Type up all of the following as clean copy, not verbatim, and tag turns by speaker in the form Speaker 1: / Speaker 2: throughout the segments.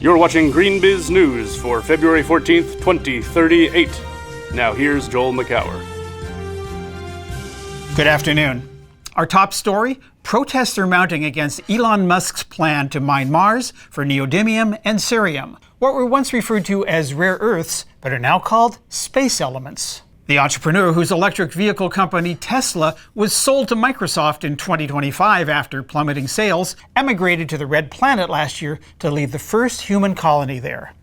Speaker 1: You're watching GreenBiz News for February 14th, 2038. Now here's Joel Makower.
Speaker 2: Good afternoon. Our top story, protests are mounting against Elon Musk's plan to mine Mars for neodymium and cerium, what were once referred to as rare earths, but are now called space elements. The entrepreneur whose electric vehicle company Tesla was sold to Microsoft in 2025 after plummeting sales, emigrated to the Red Planet last year to lead the first human colony there.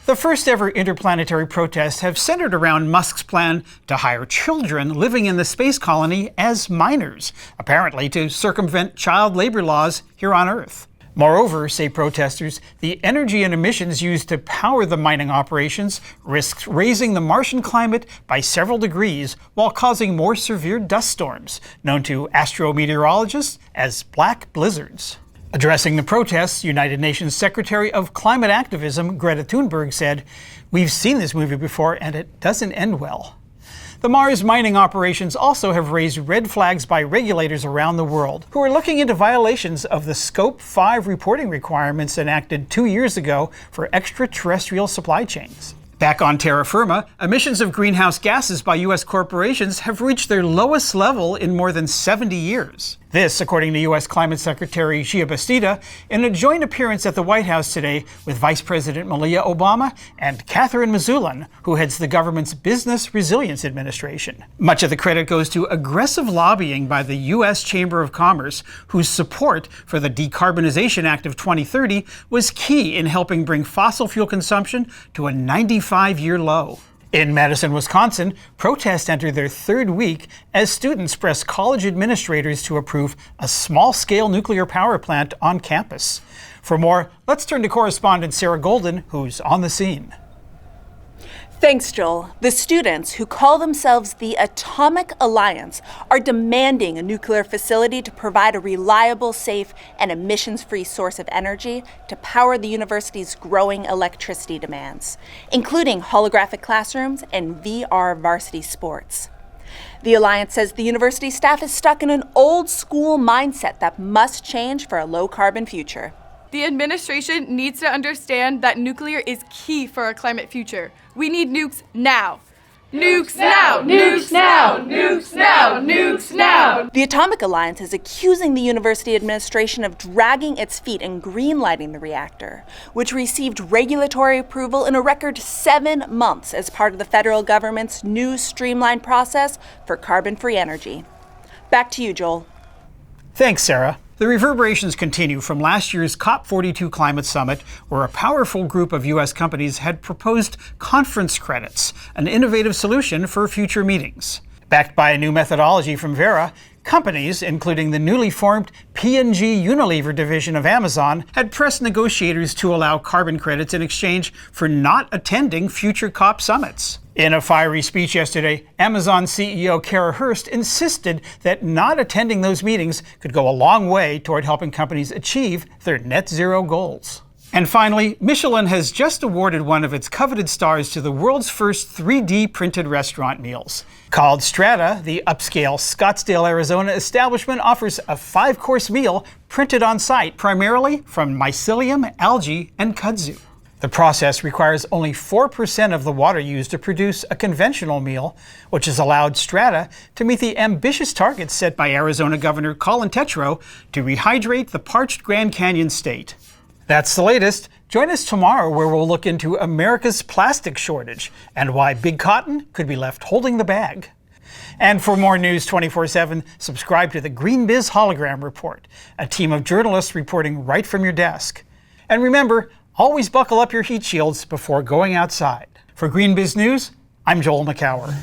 Speaker 2: The first ever interplanetary protests have centered around Musk's plan to hire children living in the space colony as miners, apparently to circumvent child labor laws here on Earth. Moreover, say protesters, the energy and emissions used to power the mining operations risks raising the Martian climate by several degrees while causing more severe dust storms, known to astrometeorologists as black blizzards. Addressing the protests, United Nations Secretary of Climate Activism Greta Thunberg said, "We've seen this movie before and it doesn't end well." The Mars mining operations also have raised red flags by regulators around the world who are looking into violations of the Scope 5 reporting requirements enacted 2 years ago for extraterrestrial supply chains. Back on terra firma, emissions of greenhouse gases by U.S. corporations have reached their lowest level in more than 70 years. This, according to U.S. Climate Secretary Gia Bastida, in a joint appearance at the White House today with Vice President Malia Obama and Catherine Masulan, who heads the government's Business Resilience Administration. Much of the credit goes to aggressive lobbying by the U.S. Chamber of Commerce, whose support for the Decarbonization Act of 2030 was key in helping bring fossil fuel consumption to a 95-year low. In Madison, Wisconsin, protests entered their third week as students press college administrators to approve a small-scale nuclear power plant on campus. For more, let's turn to correspondent Sarah Golden, who's on the scene.
Speaker 3: Thanks, Joel. The students, who call themselves the Atomic Alliance, are demanding a nuclear facility to provide a reliable, safe, and emissions-free source of energy to power the university's growing electricity demands, including holographic classrooms and VR varsity sports. The Alliance says the university staff is stuck in an old-school mindset that must change for a low-carbon future.
Speaker 4: The administration needs to understand that nuclear is key for our climate future. We need nukes now. Nukes now! Nukes now! Nukes now! Nukes now!
Speaker 3: The Atomic Alliance is accusing the university administration of dragging its feet in greenlighting the reactor, which received regulatory approval in a record 7 months as part of the federal government's new streamlined process for carbon-free energy. Back to you, Joel.
Speaker 2: Thanks, Sarah. The reverberations continue from last year's COP42 climate summit, where a powerful group of U.S. companies had proposed conference credits, an innovative solution for future meetings. Backed by a new methodology from Verra, companies, including the newly formed P&G Unilever division of Amazon, had pressed negotiators to allow carbon credits in exchange for not attending future COP summits. In a fiery speech yesterday, Amazon CEO Kara Hurst insisted that not attending those meetings could go a long way toward helping companies achieve their net zero goals. And finally, Michelin has just awarded one of its coveted stars to the world's first 3D printed restaurant meals. Called Strata, the upscale Scottsdale, Arizona establishment offers a 5-course meal printed on site primarily from mycelium, algae, and kudzu. The process requires only 4% of the water used to produce a conventional meal, which has allowed Strata to meet the ambitious targets set by Arizona Governor Colin Tetrow to rehydrate the parched Grand Canyon state. That's the latest. Join us tomorrow where we'll look into America's plastic shortage and why Big Cotton could be left holding the bag. And for more news 24/7, subscribe to the GreenBiz Hologram Report, a team of journalists reporting right from your desk. And remember, always buckle up your heat shields before going outside. For GreenBiz News, I'm Joel Makower.